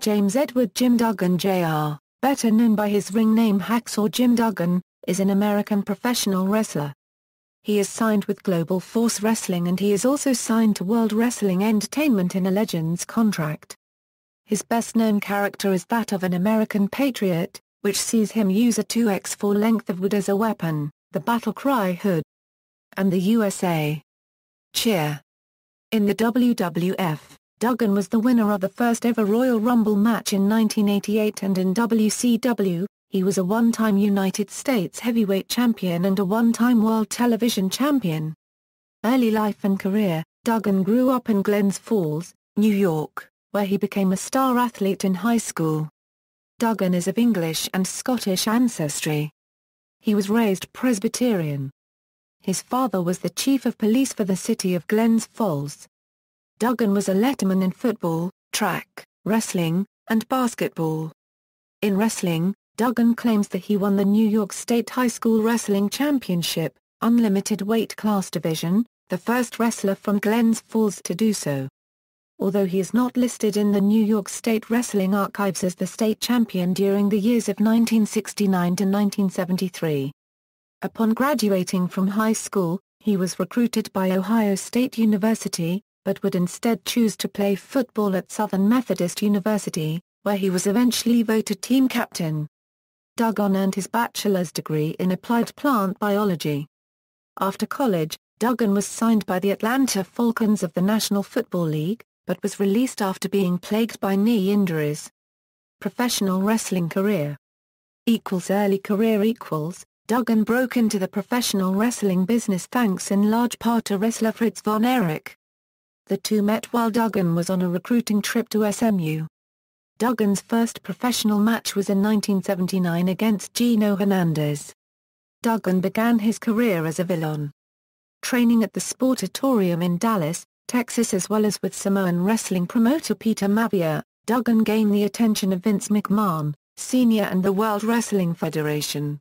James Edward Jim Duggan Jr., better known by his ring name Hacksaw Jim Duggan, is an American professional wrestler. He is signed with Global Force Wrestling and he is also signed to World Wrestling Entertainment in a Legends contract. His best-known character is that of an American patriot, which sees him use a 2x4 length of wood as a weapon, the battle cry Hood. And the USA cheer. In the WWF, Duggan was the winner of the first ever Royal Rumble match in 1988, and in WCW, he was a one-time United States heavyweight champion and a one-time world television champion. Early life and career: Duggan grew up in Glens Falls, New York, where he became a star athlete in high school. Duggan is of English and Scottish ancestry. He was raised Presbyterian. His father was the chief of police for the city of Glens Falls. Duggan was a letterman in football, track, wrestling, and basketball. In wrestling, Duggan claims that he won the New York State High School Wrestling Championship, unlimited weight class division, the first wrestler from Glens Falls to do so. Although he is not listed in the New York State Wrestling Archives as the state champion during the years of 1969 to 1973. Upon graduating from high school, he was recruited by Ohio State University, but would instead choose to play football at Southern Methodist University, where he was eventually voted team captain. Duggan earned his bachelor's degree in applied plant biology. After college, Duggan was signed by the Atlanta Falcons of the National Football League, but was released after being plagued by knee injuries. Professional wrestling career. Early career. Duggan broke into the professional wrestling business thanks in large part to wrestler Fritz von Erich. The two met while Duggan was on a recruiting trip to SMU. Duggan's first professional match was in 1979 against Gino Hernandez. Duggan began his career as a villain. Training at the Sportatorium in Dallas, Texas, as well as with Samoan wrestling promoter Peter Maivia, Duggan gained the attention of Vince McMahon, Sr. and the World Wrestling Federation.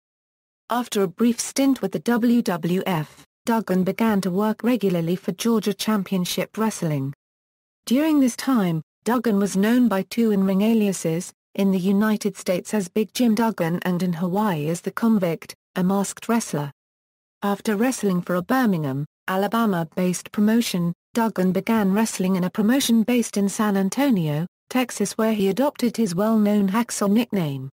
After a brief stint with the WWF, Duggan began to work regularly for Georgia Championship Wrestling. During this time, Duggan was known by two in-ring aliases, in the United States as Big Jim Duggan and in Hawaii as the Convict, a masked wrestler. After wrestling for a Birmingham, Alabama-based promotion, Duggan began wrestling in a promotion based in San Antonio, Texas, where he adopted his well-known Hacksaw nickname.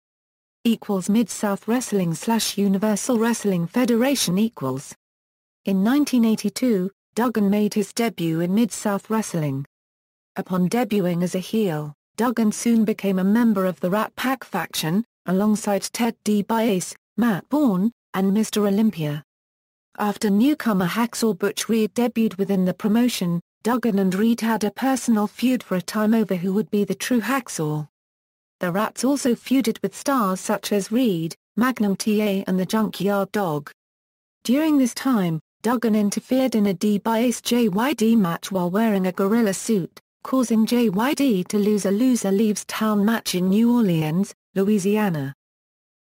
Mid-South Wrestling/Universal Wrestling Federation. In 1982, Duggan made his debut in Mid-South Wrestling. Upon debuting as a heel, Duggan soon became a member of the Rat Pack faction, alongside Ted DiBiase, Matt Bourne, and Mr. Olympia. After newcomer Hacksaw Butch Reed debuted within the promotion, Duggan and Reed had a personal feud for a time over who would be the true Hacksaw. The Rats also feuded with stars such as Reed, Magnum TA and the Junkyard Dog. During this time, Duggan interfered in a DiBiase JYD match while wearing a gorilla suit, causing JYD to lose a loser leaves town match in New Orleans, Louisiana.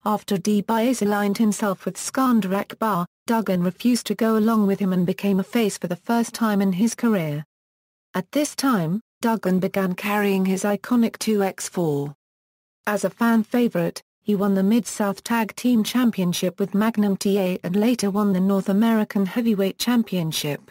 After DiBiase aligned himself with Skandar Akbar, Duggan refused to go along with him and became a face for the first time in his career. At this time, Duggan began carrying his iconic 2x4. As a fan favorite, he won the Mid-South Tag Team Championship with Magnum TA and later won the North American Heavyweight Championship.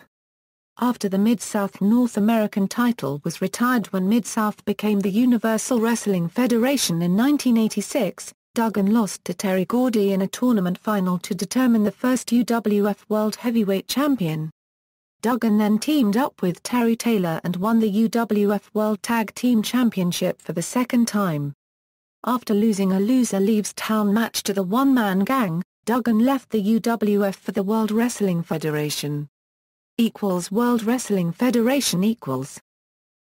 After the Mid-South North American title was retired when Mid-South became the Universal Wrestling Federation in 1986, Duggan lost to Terry Gordy in a tournament final to determine the first UWF World Heavyweight Champion. Duggan then teamed up with Terry Taylor and won the UWF World Tag Team Championship for the second time. After losing a loser leaves town match to the one-man gang, Duggan left the UWF for the World Wrestling Federation. World Wrestling Federation.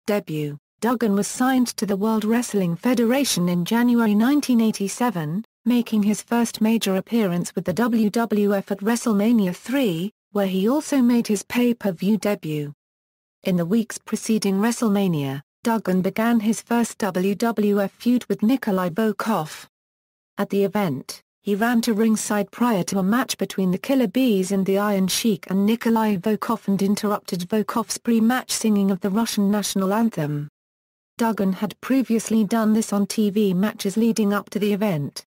Debut: Duggan was signed to the World Wrestling Federation in January 1987, making his first major appearance with the WWF at WrestleMania 3, where he also made his pay-per-view debut. In the weeks preceding WrestleMania, Duggan began his first WWF feud with Nikolai Volkov. At the event, he ran to ringside prior to a match between the Killer Bees and the Iron Sheik and Nikolai Volkov and interrupted Volkov's pre-match singing of the Russian national anthem. Duggan had previously done this on TV matches leading up to the event.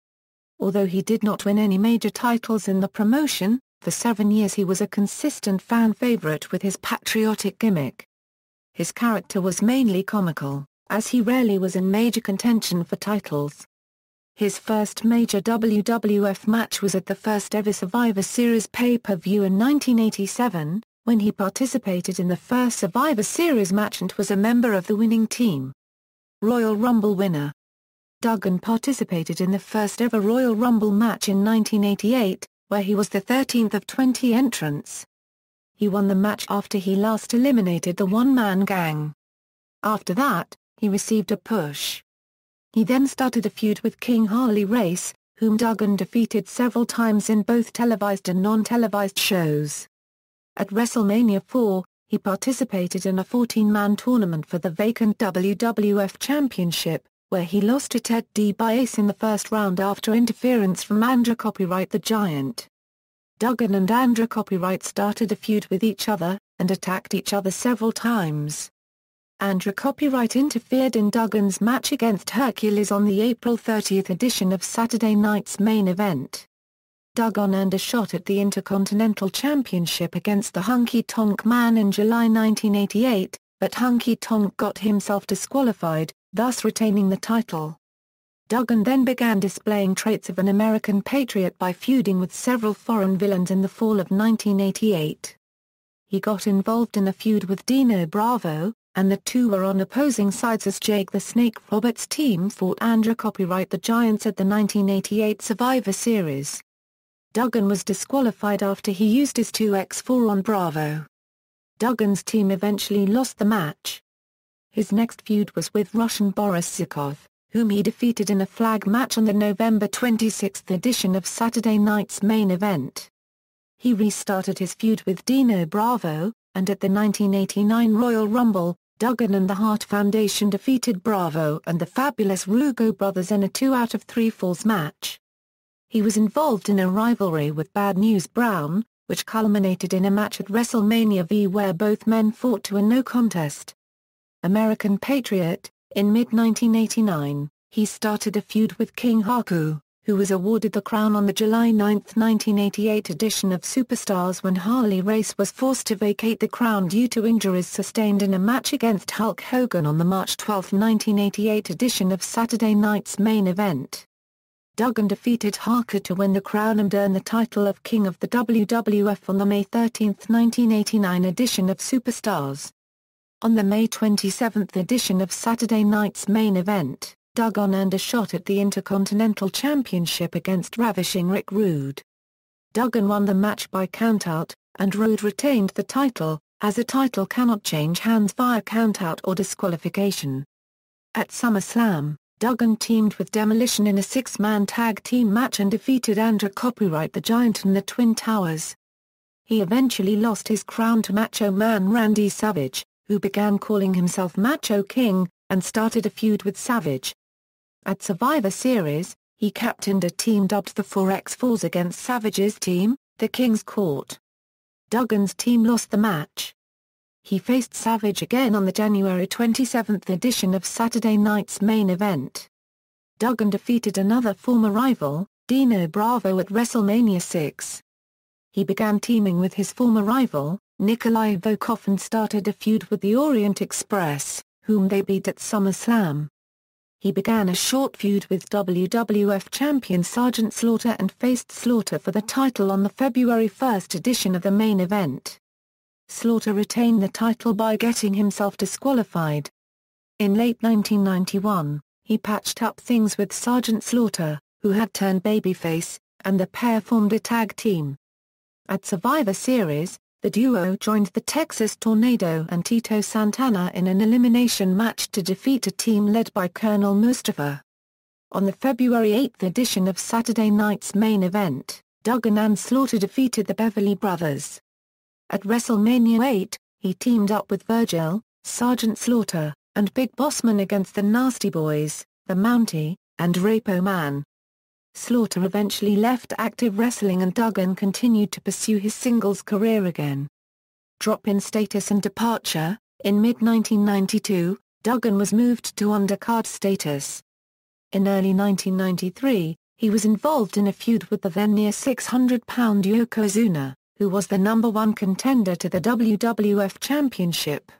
Although he did not win any major titles in the promotion, for 7 years he was a consistent fan favorite with his patriotic gimmick. His character was mainly comical, as he rarely was in major contention for titles. His first major WWF match was at the first ever Survivor Series pay-per-view in 1987, when he participated in the first Survivor Series match and was a member of the winning team. Royal Rumble winner. Duggan participated in the first ever Royal Rumble match in 1988, where he was the 13th of 20 entrants. He won the match after he last eliminated the one-man gang. After that, he received a push. He then started a feud with King Harley Race, whom Duggan defeated several times in both televised and non-televised shows. At WrestleMania 4, he participated in a 14-man tournament for the vacant WWF Championship, where he lost to Ted DiBiase in the first round after interference from Andrew Copyright the Giant. Duggan and Andrew Copyright started a feud with each other, and attacked each other several times. Andrew Copyright interfered in Duggan's match against Hercules on the April 30th edition of Saturday Night's Main Event. Duggan earned a shot at the Intercontinental Championship against the Honky Tonk Man in July 1988, but Honky Tonk got himself disqualified, thus retaining the title. Duggan then began displaying traits of an American patriot by feuding with several foreign villains in the fall of 1988. He got involved in a feud with Dino Bravo, and the two were on opposing sides as Jake the Snake Roberts' team fought Andrew Copyright the Giants at the 1988 Survivor Series. Duggan was disqualified after he used his 2x4 on Bravo. Duggan's team eventually lost the match. His next feud was with Russian Boris Zhukov, whom he defeated in a flag match on the November 26th edition of Saturday Night's Main Event. He restarted his feud with Dino Bravo, and at the 1989 Royal Rumble, Duggan and the Hart Foundation defeated Bravo and the Fabulous Rugo brothers in a 2-out-of-3 falls match. He was involved in a rivalry with Bad News Brown, which culminated in a match at WrestleMania V where both men fought to a no contest. American Patriot, in mid-1989, he started a feud with King Haku, who was awarded the crown on the July 9, 1988 edition of Superstars when Harley Race was forced to vacate the crown due to injuries sustained in a match against Hulk Hogan on the March 12, 1988 edition of Saturday Night's Main Event. Duggan defeated Haku to win the crown and earn the title of King of the WWF on the May 13, 1989 edition of Superstars. On the May 27 edition of Saturday Night's Main Event, Duggan earned a shot at the Intercontinental Championship against Ravishing Rick Rude. Duggan won the match by countout, and Rude retained the title, as a title cannot change hands via countout or disqualification. At SummerSlam, Duggan teamed with Demolition in a 6-man tag team match and defeated Andrew Copyright the Giant and the Twin Towers. He eventually lost his crown to Macho Man Randy Savage, who began calling himself Macho King, and started a feud with Savage. At Survivor Series, he captained a team dubbed the 4x4s against Savage's team, the King's Court. Duggan's team lost the match. He faced Savage again on the January 27 edition of Saturday Night's Main Event. Duggan defeated another former rival, Dino Bravo at WrestleMania 6. He began teaming with his former rival, Nikolai Volkov, and started a feud with the Orient Express, whom they beat at SummerSlam. He began a short feud with WWF champion Sergeant Slaughter and faced Slaughter for the title on the February 1 edition of the Main Event. Slaughter retained the title by getting himself disqualified. In late 1991, he patched up things with Sergeant Slaughter, who had turned babyface, and the pair formed a tag team. At Survivor Series, the duo joined the Texas Tornado and Tito Santana in an elimination match to defeat a team led by Colonel Mustafa. On the February 8 edition of Saturday Night's Main Event, Duggan and Slaughter defeated the Beverly Brothers. At WrestleMania 8, he teamed up with Virgil, Sergeant Slaughter, and Big Bossman against the Nasty Boys, the Mountie, and Repo Man. Slaughter eventually left active wrestling and Duggan continued to pursue his singles career again. Drop in status and departure. In mid-1992, Duggan was moved to undercard status. In early 1993, he was involved in a feud with the then near 600-pound Yokozuna, who was the #1 contender to the WWF Championship.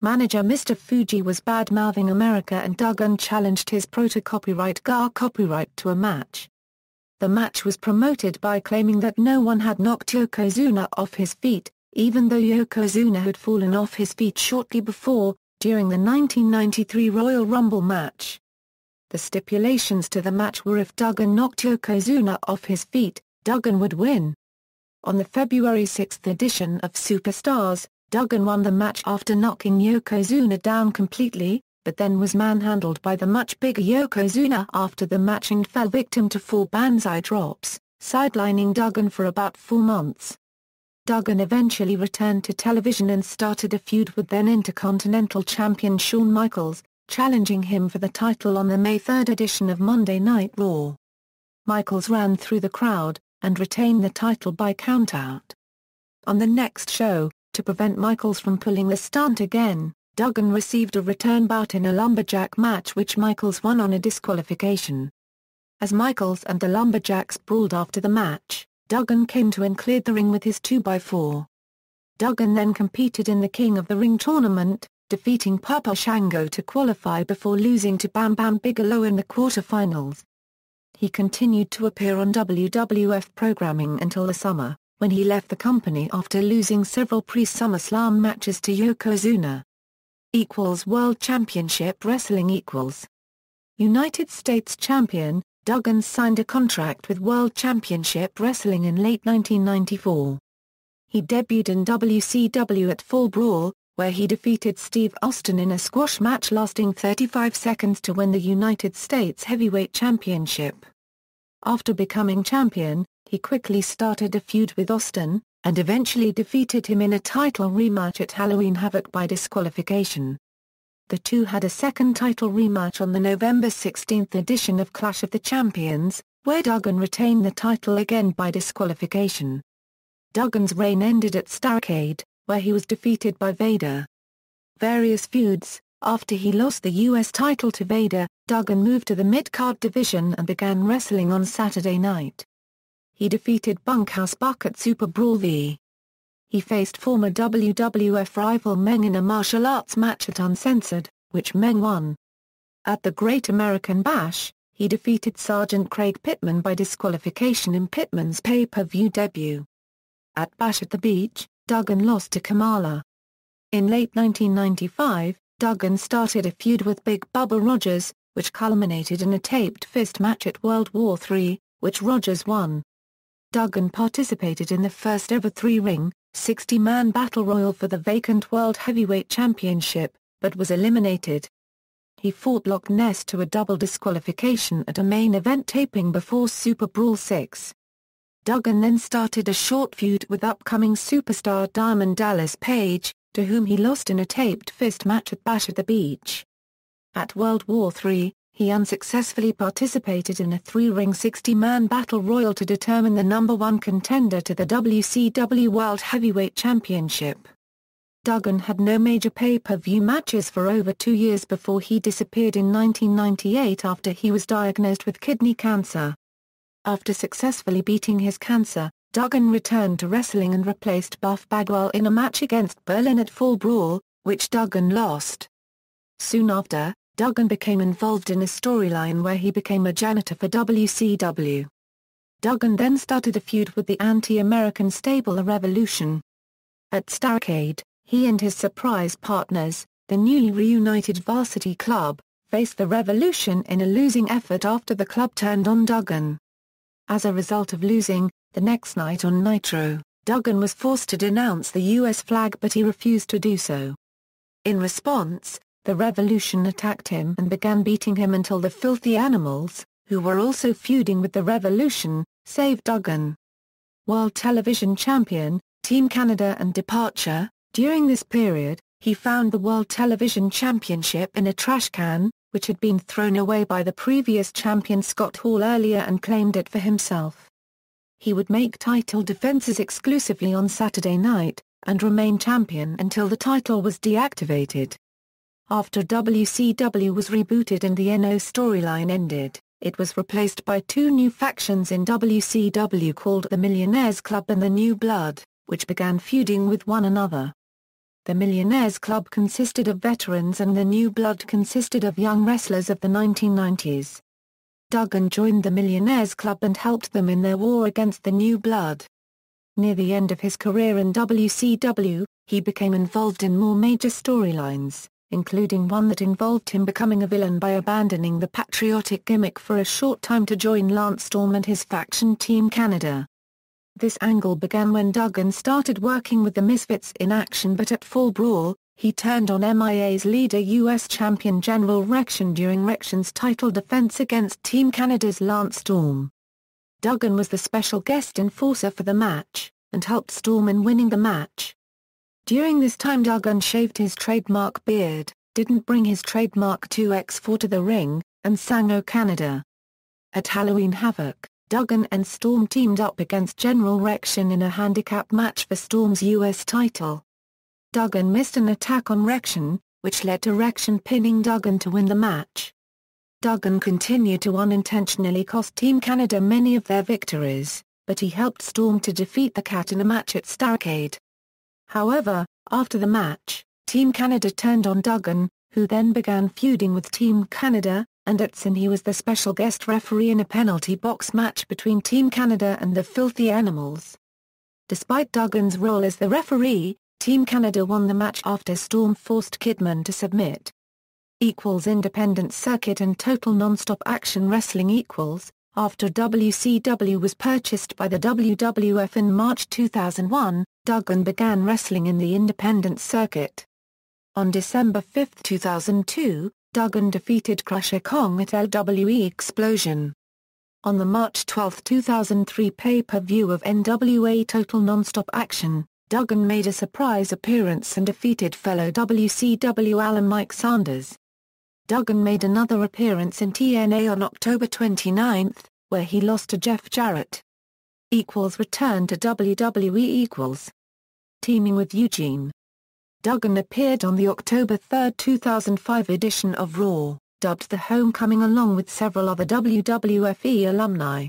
Manager Mr. Fuji was bad-mouthing America and Duggan challenged his proto-copyright GA copyright to a match. The match was promoted by claiming that no one had knocked Yokozuna off his feet, even though Yokozuna had fallen off his feet shortly before, during the 1993 Royal Rumble match. The stipulations to the match were if Duggan knocked Yokozuna off his feet, Duggan would win. On the February 6 edition of Superstars, Duggan won the match after knocking Yokozuna down completely, but then was manhandled by the much bigger Yokozuna after the match and fell victim to 4 banzai drops, sidelining Duggan for about 4 months. Duggan eventually returned to television and started a feud with then Intercontinental Champion Shawn Michaels, challenging him for the title on the May 3 edition of Monday Night Raw. Michaels ran through the crowd, and retained the title by countout. On the next show, to prevent Michaels from pulling the stunt again, Duggan received a return bout in a lumberjack match which Michaels won on a disqualification. As Michaels and the Lumberjacks brawled after the match, Duggan came to and cleared the ring with his 2x4. Duggan then competed in the King of the Ring tournament, defeating Papa Shango to qualify before losing to Bam Bam Bigelow in the quarterfinals. He continued to appear on WWF programming until the summer, when he left the company after losing several pre-SummerSlam matches to Yokozuna. World Championship Wrestling United States Champion, Duggan signed a contract with World Championship Wrestling in late 1994. He debuted in WCW at Fall Brawl, where he defeated Steve Austin in a squash match lasting 35 seconds to win the United States Heavyweight Championship. After becoming champion, he quickly started a feud with Austin, and eventually defeated him in a title rematch at Halloween Havoc by disqualification. The two had a second title rematch on the November 16 edition of Clash of the Champions, where Duggan retained the title again by disqualification. Duggan's reign ended at Starrcade, where he was defeated by Vader. Various feuds. After he lost the U.S. title to Vader, Duggan moved to the mid-card division and began wrestling on Saturday Night. He defeated Bunkhouse Buck at Super Brawl V. He faced former WWF rival Meng in a martial arts match at Uncensored, which Meng won. At the Great American Bash, he defeated Sergeant Craig Pittman by disqualification in Pittman's pay-per-view debut. At Bash at the Beach, Duggan lost to Kamala. In late 1995, Duggan started a feud with Big Bubba Rogers, which culminated in a taped fist match at World War III, which Rogers won. Duggan participated in the first-ever 3-ring, 60-man battle royal for the vacant World Heavyweight Championship, but was eliminated. He fought Loch Ness to a double disqualification at a main event taping before Super Brawl 6. Duggan then started a short feud with upcoming superstar Diamond Dallas Page, to whom he lost in a taped fist match at Bash at the Beach. At World War III, he unsuccessfully participated in a 3-ring 60-man battle royal to determine the #1 contender to the WCW World Heavyweight Championship. Duggan had no major pay-per-view matches for over 2 years before he disappeared in 1998 after he was diagnosed with kidney cancer. After successfully beating his cancer, Duggan returned to wrestling and replaced Buff Bagwell in a match against Berlin at Fall Brawl, which Duggan lost. Soon after, Duggan became involved in a storyline where he became a janitor for WCW. Duggan then started a feud with the anti-American stable The Revolution. At Starrcade, he and his surprise partners, the newly reunited Varsity Club, faced The Revolution in a losing effort after the club turned on Duggan. As a result of losing, the next night on Nitro, Duggan was forced to denounce the U.S. flag but he refused to do so. In response, The Revolution attacked him and began beating him until the Filthy Animals, who were also feuding with The Revolution, saved Duggan. World Television Champion, Team Canada and Departure. During this period, he found the World Television Championship in a trash can, which had been thrown away by the previous champion Scott Hall earlier, and claimed it for himself. He would make title defenses exclusively on Saturday Night, and remain champion until the title was deactivated. After WCW was rebooted and the NO storyline ended, it was replaced by two new factions in WCW called the Millionaires Club and the New Blood, which began feuding with one another. The Millionaires Club consisted of veterans and the New Blood consisted of young wrestlers of the 1990s. Duggan joined the Millionaires Club and helped them in their war against the New Blood. Near the end of his career in WCW, he became involved in more major storylines, including one that involved him becoming a villain by abandoning the patriotic gimmick for a short time to join Lance Storm and his faction Team Canada. This angle began when Duggan started working with the Misfits in Action, but at Fall Brawl, he turned on MIA's leader U.S. champion General Rection during Rection's title defense against Team Canada's Lance Storm. Duggan was the special guest enforcer for the match, and helped Storm in winning the match. During this time Duggan shaved his trademark beard, didn't bring his trademark 2x4 to the ring, and sang "O Canada." At Halloween Havoc, Duggan and Storm teamed up against General Rection in a handicap match for Storm's U.S. title. Duggan missed an attack on Rection, which led to Rection pinning Duggan to win the match. Duggan continued to unintentionally cost Team Canada many of their victories, but he helped Storm to defeat the Cat in a match at Starrcade. However, after the match, Team Canada turned on Duggan, who then began feuding with Team Canada, and at Sin he was the special guest referee in a penalty box match between Team Canada and the Filthy Animals. Despite Duggan's role as the referee, Team Canada won the match after Storm forced Kidman to submit. Independent Circuit and Total Nonstop Action Wrestling After WCW was purchased by the WWF in March 2001, Duggan began wrestling in the independent circuit. On December 5, 2002, Duggan defeated Crusher Kong at LWE Explosion. On the March 12, 2003 pay-per-view of NWA Total Nonstop Action, Duggan made a surprise appearance and defeated fellow WCW Alan Mike Sanders. Duggan made another appearance in TNA on October 29, where he lost to Jeff Jarrett. Returned to WWE Teaming with Eugene. Duggan appeared on the October 3, 2005 edition of Raw, dubbed The Homecoming, along with several other WWFE alumni.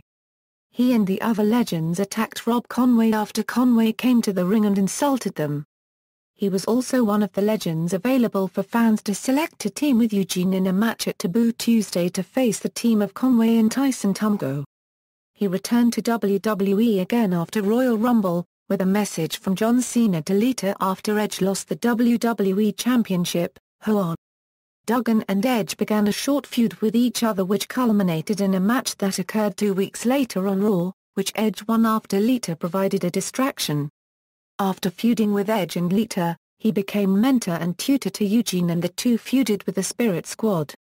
He and the other legends attacked Rob Conway after Conway came to the ring and insulted them. He was also one of the legends available for fans to select to team with Eugene in a match at Taboo Tuesday to face the team of Conway and Tyson Tumgo. He returned to WWE again after Royal Rumble, with a message from John Cena to Lita after Edge lost the WWE Championship, Hooo. Duggan and Edge began a short feud with each other which culminated in a match that occurred 2 weeks later on Raw, which Edge won after Lita provided a distraction. After feuding with Edge and Lita, he became mentor and tutor to Eugene and the two feuded with the Spirit Squad.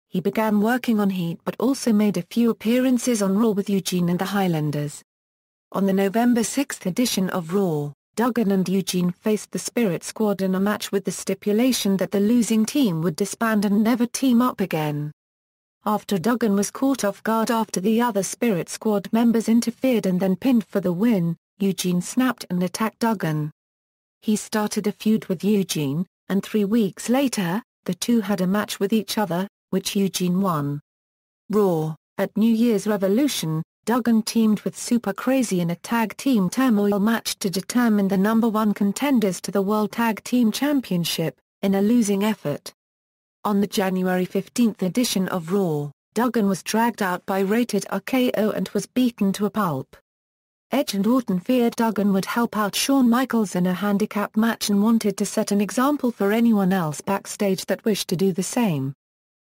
He began working on Heat but also made a few appearances on Raw with Eugene and the Highlanders. On the November 6 edition of Raw, Duggan and Eugene faced the Spirit Squad in a match with the stipulation that the losing team would disband and never team up again. After Duggan was caught off guard after the other Spirit Squad members interfered and then pinned for the win, Eugene snapped and attacked Duggan. He started a feud with Eugene, and 3 weeks later, the two had a match with each other, which Eugene won. Raw, at New Year's Revolution, Duggan teamed with Super Crazy in a tag team turmoil match to determine the number 1 contenders to the World Tag Team Championship, in a losing effort. On the January 15 edition of Raw, Duggan was dragged out by Rated RKO and was beaten to a pulp. Edge and Orton feared Duggan would help out Shawn Michaels in a handicap match and wanted to set an example for anyone else backstage that wished to do the same.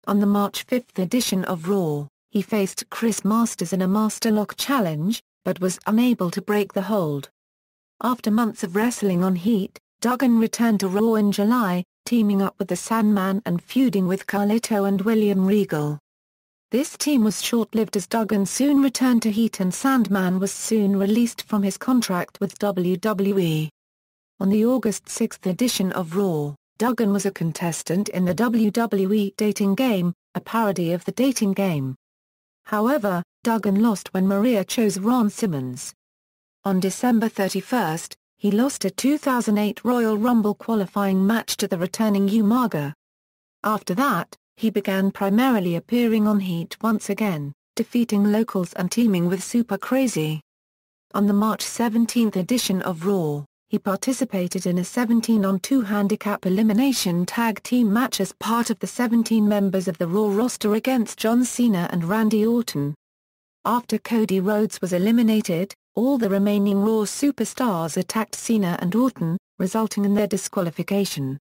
On the March 5 edition of Raw, he faced Chris Masters in a Master Lock challenge, but was unable to break the hold. After months of wrestling on Heat, Duggan returned to Raw in July, teaming up with the Sandman and feuding with Carlito and William Regal. This team was short-lived as Duggan soon returned to Heat and Sandman was soon released from his contract with WWE. On the August 6 edition of Raw, Duggan was a contestant in the WWE Dating Game, a parody of the dating game. However, Duggan lost when Maria chose Ron Simmons. On December 31, he lost a 2008 Royal Rumble qualifying match to the returning Umaga. After that, he began primarily appearing on Heat once again, defeating locals and teaming with Super Crazy. On the March 17 edition of Raw, he participated in a 17-on-2 handicap elimination tag team match as part of the 17 members of the Raw roster against John Cena and Randy Orton. After Cody Rhodes was eliminated, all the remaining Raw superstars attacked Cena and Orton, resulting in their disqualification.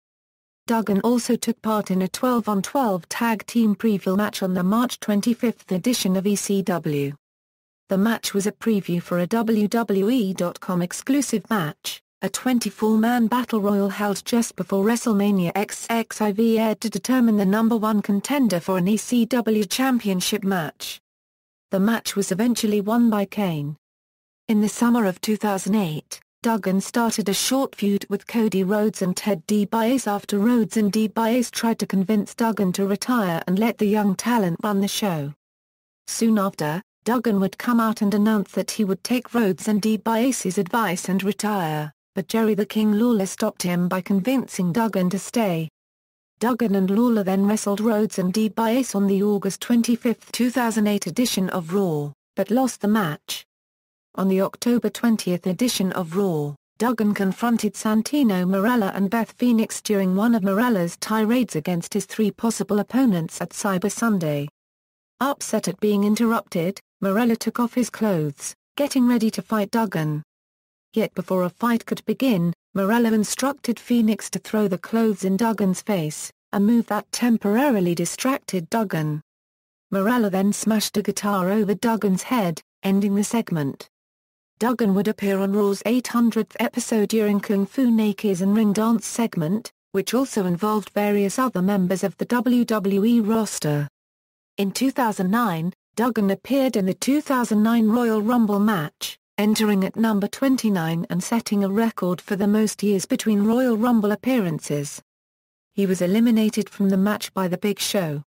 Duggan also took part in a 12-on-12 tag team preview match on the March 25 edition of ECW. The match was a preview for a WWE.com exclusive match, a 24-man battle royal held just before WrestleMania XXIV aired to determine the #1 contender for an ECW championship match. The match was eventually won by Kane. In the summer of 2008, Duggan started a short feud with Cody Rhodes and Ted DiBiase after Rhodes and DiBiase tried to convince Duggan to retire and let the young talent run the show. Soon after, Duggan would come out and announce that he would take Rhodes and DiBiase's advice and retire, but Jerry the King Lawler stopped him by convincing Duggan to stay. Duggan and Lawler then wrestled Rhodes and DiBiase on the August 25, 2008 edition of Raw, but lost the match. On the October 20 edition of Raw, Duggan confronted Santino Marella and Beth Phoenix during one of Marella's tirades against his 3 possible opponents at Cyber Sunday. Upset at being interrupted, Marella took off his clothes, getting ready to fight Duggan. Yet before a fight could begin, Marella instructed Phoenix to throw the clothes in Duggan's face, a move that temporarily distracted Duggan. Marella then smashed a guitar over Duggan's head, ending the segment. Duggan would appear on Raw's 800th episode during Kung Fu Naki's and Ring Dance segment, which also involved various other members of the WWE roster. In 2009, Duggan appeared in the 2009 Royal Rumble match, entering at number 29 and setting a record for the most years between Royal Rumble appearances. He was eliminated from the match by The Big Show.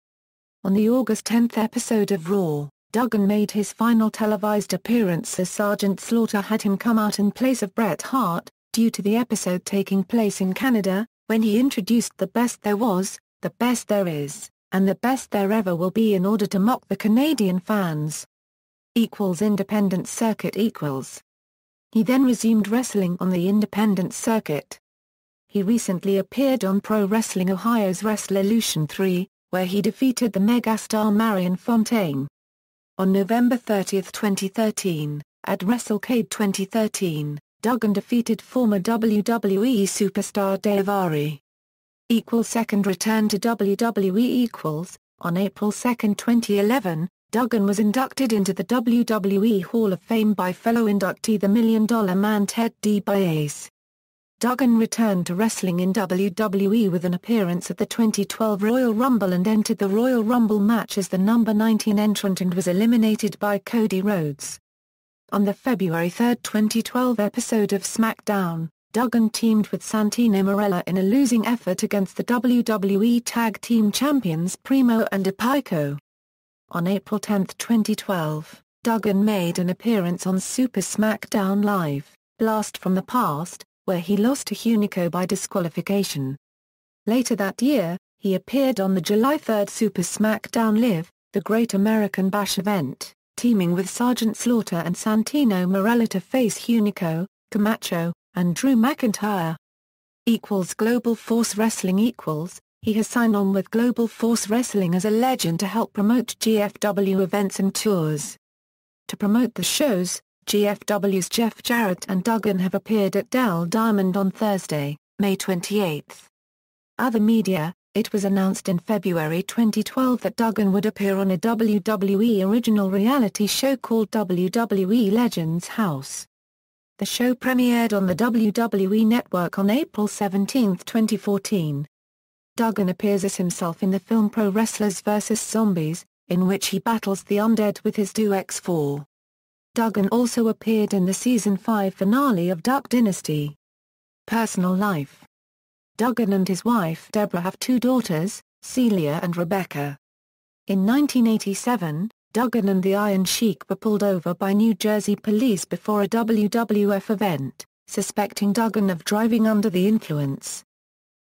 On the August 10 episode of Raw, Duggan made his final televised appearance as Sergeant Slaughter had him come out in place of Bret Hart, due to the episode taking place in Canada, when he introduced the best there was, the best there is, and the best there ever will be in order to mock the Canadian fans. Independent circuit equals. He then resumed wrestling on the independent circuit. He recently appeared on Pro Wrestling Ohio's Wrestlelution 3, where he defeated the megastar Marion Fontaine. On November 30, 2013, at WrestleCade 2013, Duggan defeated former WWE superstar Daivari. Second return to WWE. On April 2, 2011, Duggan was inducted into the WWE Hall of Fame by fellow inductee the $1 Million Man Ted DiBiase. Duggan returned to wrestling in WWE with an appearance at the 2012 Royal Rumble and entered the Royal Rumble match as the number 19 entrant and was eliminated by Cody Rhodes. On the February 3, 2012 episode of SmackDown, Duggan teamed with Santino Marella in a losing effort against the WWE Tag Team Champions Primo and Epico. On April 10, 2012, Duggan made an appearance on Super SmackDown Live, Blast from the Past, where he lost to Hunico by disqualification. Later that year, he appeared on the July 3 Super SmackDown Live, the Great American Bash event, teaming with Sergeant Slaughter and Santino Marella to face Hunico, Camacho, and Drew McIntyre. Global Force Wrestling. He has signed on with Global Force Wrestling as a legend to help promote GFW events and tours. To promote the shows, GFW's Jeff Jarrett and Duggan have appeared at Dell Diamond on Thursday, May 28. Other media, it was announced in February 2012 that Duggan would appear on a WWE original reality show called WWE Legends House. The show premiered on the WWE Network on April 17, 2014. Duggan appears as himself in the film Pro Wrestlers vs. Zombies, in which he battles the undead with his Deus Ex 4. Duggan also appeared in the Season 5 finale of Duck Dynasty. Personal life. Duggan and his wife Deborah have 2 daughters, Celia and Rebecca. In 1987, Duggan and the Iron Sheik were pulled over by New Jersey police before a WWF event, suspecting Duggan of driving under the influence.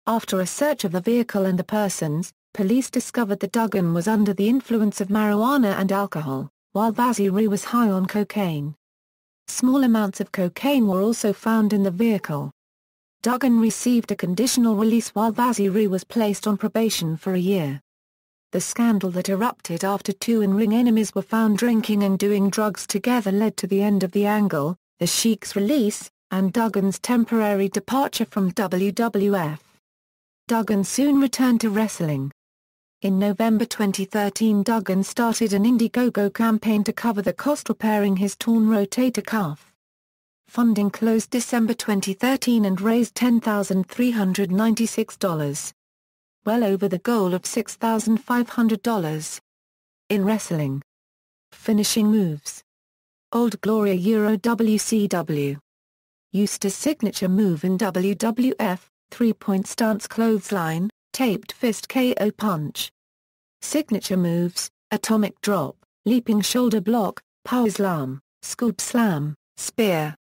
After a search of the vehicle and the persons, police discovered that Duggan was under the influence of marijuana and alcohol, while Vaziri was high on cocaine. Small amounts of cocaine were also found in the vehicle. Duggan received a conditional release while Vaziri was placed on probation for a year. The scandal that erupted after two in-ring enemies were found drinking and doing drugs together led to the end of the angle, the Sheik's release, and Duggan's temporary departure from WWF. Duggan soon returned to wrestling. In November 2013, Duggan started an Indiegogo campaign to cover the cost repairing his torn rotator cuff. Funding closed December 2013 and raised $10,396. Well over the goal of $6,500. In wrestling. Finishing moves. Old Glory WCW. Eustace's signature move in WWF, three-point stance clothesline, taped fist KO punch. Signature moves, atomic drop, leaping shoulder block, power slam, scoop slam, spear.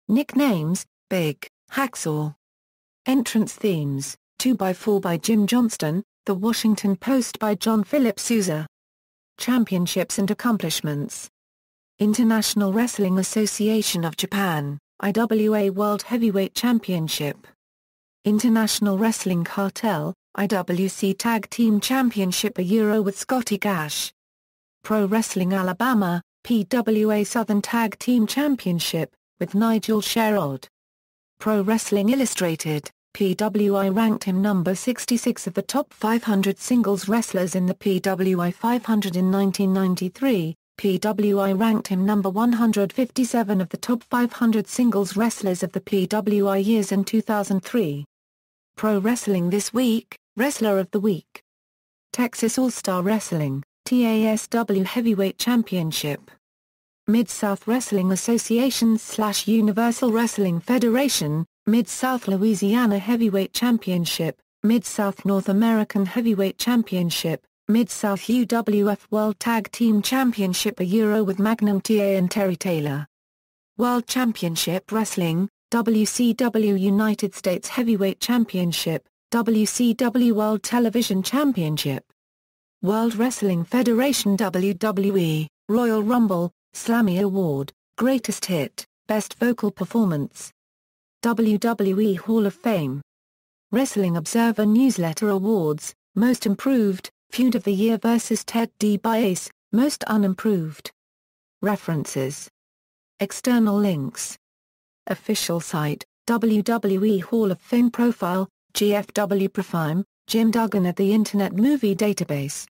Nicknames, Big, Hacksaw. Entrance themes, 2x4 by Jim Johnston, The Washington Post by John Philip Sousa. Championships and accomplishments. International Wrestling Association of Japan, IWA World Heavyweight Championship. International Wrestling Cartel, IWC Tag Team Championship a Euro with Scotty Gash. Pro Wrestling Alabama, PWA Southern Tag Team Championship, with Nigel Sherrod. Pro Wrestling Illustrated, PWI ranked him number 66 of the top 500 singles wrestlers in the PWI 500 in 1993, PWI ranked him number 157 of the top 500 singles wrestlers of the PWI years in 2003. Pro Wrestling This Week, Wrestler of the Week. Texas All-Star Wrestling, TASW Heavyweight Championship. Mid-South Wrestling Association/Universal Wrestling Federation, Mid-South Louisiana Heavyweight Championship, Mid-South North American Heavyweight Championship, Mid-South UWF World Tag Team Championship a Euro with Magnum TA and Terry Taylor. World Championship Wrestling, WCW United States Heavyweight Championship, WCW World Television Championship. World Wrestling Federation WWE, Royal Rumble, Slammy Award, Greatest Hit, Best Vocal Performance. WWE Hall of Fame. Wrestling Observer Newsletter Awards, Most Improved, Feud of the Year vs. Ted DiBiase, Most Unimproved. References. External links. Official site, WWE Hall of Fame Profile, GFW Profile, Jim Duggan at the Internet Movie Database.